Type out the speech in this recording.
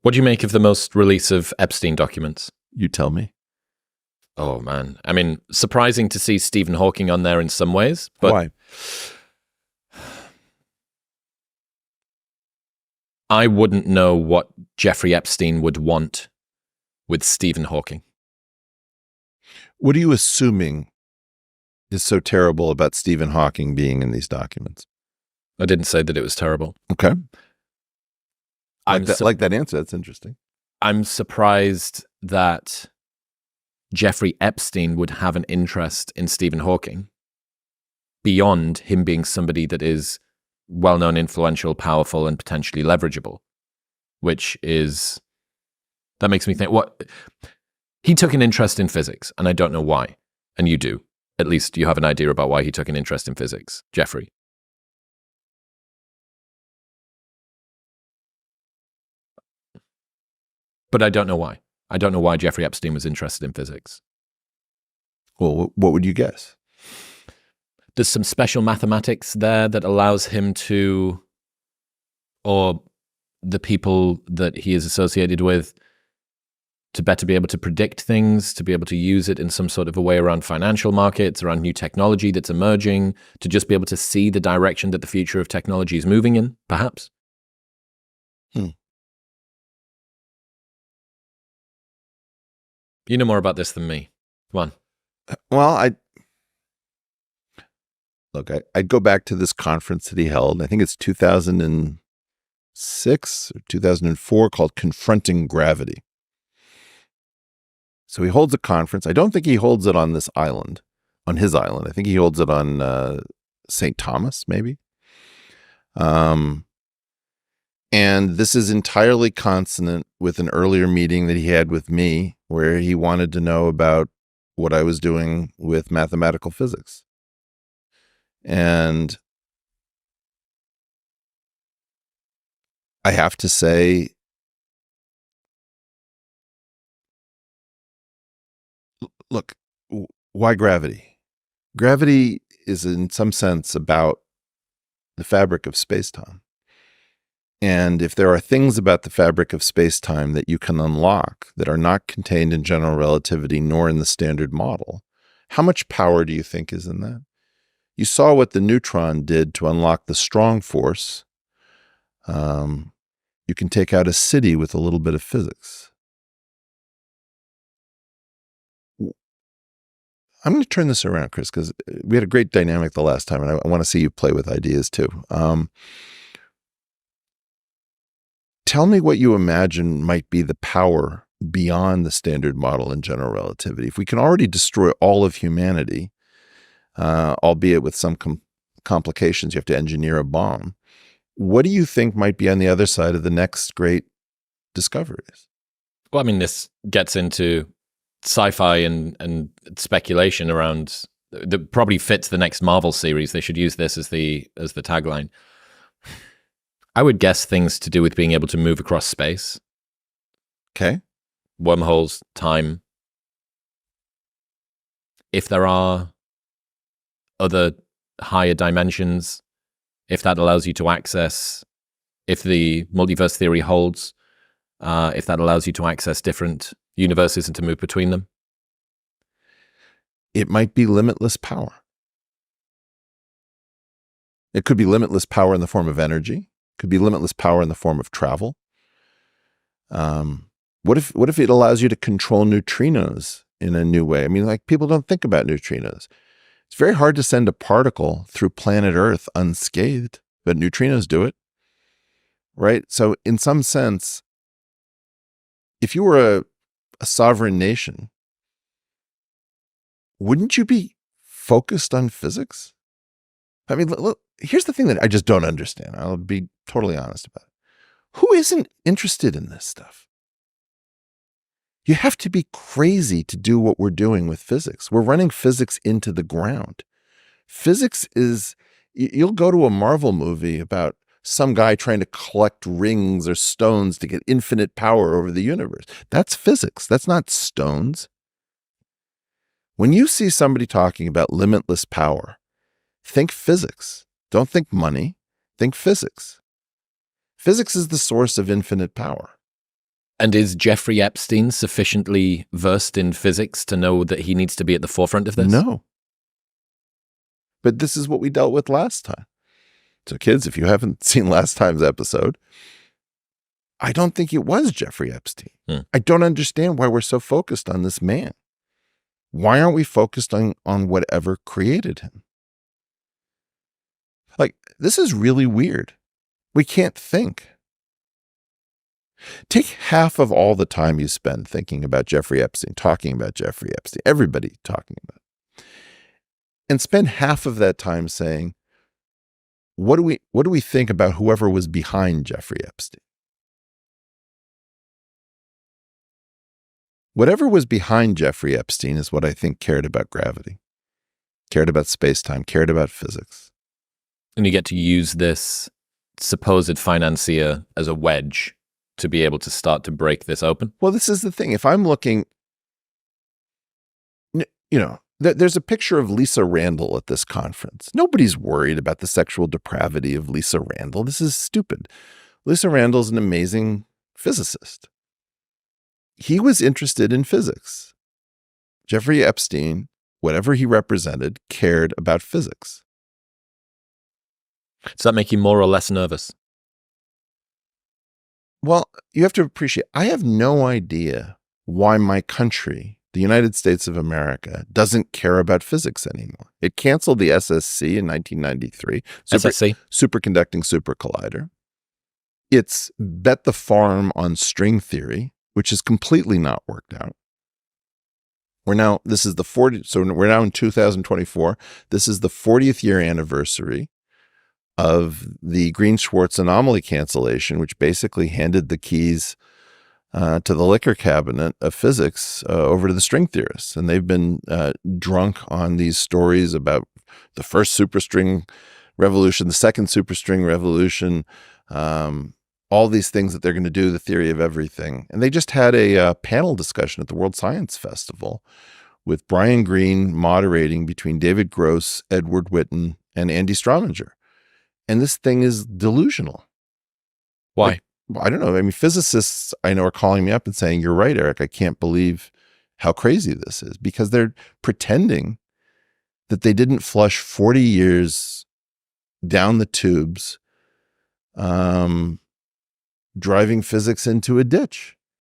What do you make of the most release of Epstein documents? You tell me. Oh, man. I mean, surprising to see Stephen Hawking on there in some ways. But Why? I wouldn't know what Jeffrey Epstein would want with Stephen Hawking. What are you assuming is so terrible about Stephen Hawking being in these documents? I didn't say that it was terrible. Okay. I'm Like that answer. That's interesting. I'm surprised that Jeffrey Epstein would have an interest in Stephen Hawking beyond him being somebody that is well-known, influential, powerful, and potentially leverageable, that makes me think, he took an interest in physics, and I don't know why. And you do. At least you have an idea about why he took an interest in physics, Jeffrey. But I don't know why. I don't know why Jeffrey Epstein was interested in physics. Well, what would you guess? There's some special mathematics there that allows him to, or the people that he is associated with, to better be able to predict things, to be able to use it in some sort of a way around financial markets, around new technology that's emerging, to just be able to see the direction that the future of technology is moving in, perhaps. You know more about this than me. Come on. Well, I'd go back to this conference that he held. I think it's 2006 or 2004, called Confronting Gravity. So he holds a conference. I don't think he holds it on this island, on his island. I think he holds it on St. Thomas, maybe. And this is entirely consonant with an earlier meeting that he had with me, where he wanted to know about what I was doing with mathematical physics. And I have to say, look, why gravity? Gravity is in some sense about the fabric of space-time. And if there are things about the fabric of space-time that you can unlock that are not contained in general relativity nor in the standard model, how much power do you think is in that? You saw what the neutron did to unlock the strong force. You can take out a city with a little bit of physics. I'm going to turn this around, Chris, because we had a great dynamic the last time, and I want to see you play with ideas too. Tell me what you imagine might be the power beyond the standard model in general relativity. If we can already destroy all of humanity, albeit with some complications, you have to engineer a bomb. What do you think might be on the other side of the next great discoveries? Well, I mean, this gets into sci-fi and speculation around that probably fits the next Marvel series. They should use this as the tagline. I would guess things to do with being able to move across space. Okay. Wormholes, time. If there are other higher dimensions, if that allows you to access, if the multiverse theory holds, if that allows you to access different universes and to move between them. It might be limitless power. It could be limitless power in the form of energy. Could be limitless power in the form of travel. What if it allows you to control neutrinos in a new way? I mean, like, people don't think about neutrinos. It's very hard to send a particle through planet Earth unscathed, but neutrinos do it, right? So in some sense, if you were a sovereign nation, wouldn't you be focused on physics? I mean, look, here's the thing that I just don't understand. I'll be totally honest about it. Who isn't interested in this stuff? You have to be crazy to do what we're doing with physics. We're running physics into the ground. Physics is, you'll go to a Marvel movie about some guy trying to collect rings or stones to get infinite power over the universe. That's physics. That's not stones. When you see somebody talking about limitless power, think physics. Don't think money. Think physics. Physics is the source of infinite power. And is Jeffrey Epstein sufficiently versed in physics to know that he needs to be at the forefront of this? No. But this is what we dealt with last time. So kids, if you haven't seen last time's episode, I don't think it was Jeffrey Epstein. I don't understand why we're so focused on this man. Why aren't we focused on whatever created him? Like, this is really weird. We can't think. Take half of all the time you spend thinking about Jeffrey Epstein, talking about Jeffrey Epstein, everybody talking about it, and spend half of that time saying, what do we think about whoever was behind Jeffrey Epstein? Whatever was behind Jeffrey Epstein is what I think cared about gravity, cared about space-time, cared about physics. And you get to use this supposed financier as a wedge to be able to start to break this open? Well, this is the thing. If I'm looking, there's a picture of Lisa Randall at this conference. Nobody's worried about the sexual depravity of Lisa Randall. This is stupid. Lisa Randall's an amazing physicist. He was interested in physics. Jeffrey Epstein, whatever he represented, cared about physics. Does that make you more or less nervous? Well, you have to appreciate, I have no idea why my country, the United States of America, doesn't care about physics anymore. It canceled the SSC in 1993. SSC? Superconducting super collider. It's bet the farm on string theory, which is completely not worked out. We're now in 2024. This is the 40th year anniversary of the Green-Schwarz anomaly cancellation, which basically handed the keys to the liquor cabinet of physics over to the string theorists. And they've been drunk on these stories about the first superstring revolution, the second superstring revolution, all these things that they're going to do, the theory of everything. And they just had a panel discussion at the World Science Festival with Brian Greene moderating between David Gross, Edward Witten, and Andy Strominger. And this thing is delusional. Why? I don't know. I mean, physicists I know are calling me up and saying, you're right, Eric. I can't believe how crazy this is, because they're pretending that they didn't flush 40 years down the tubes, driving physics into a ditch.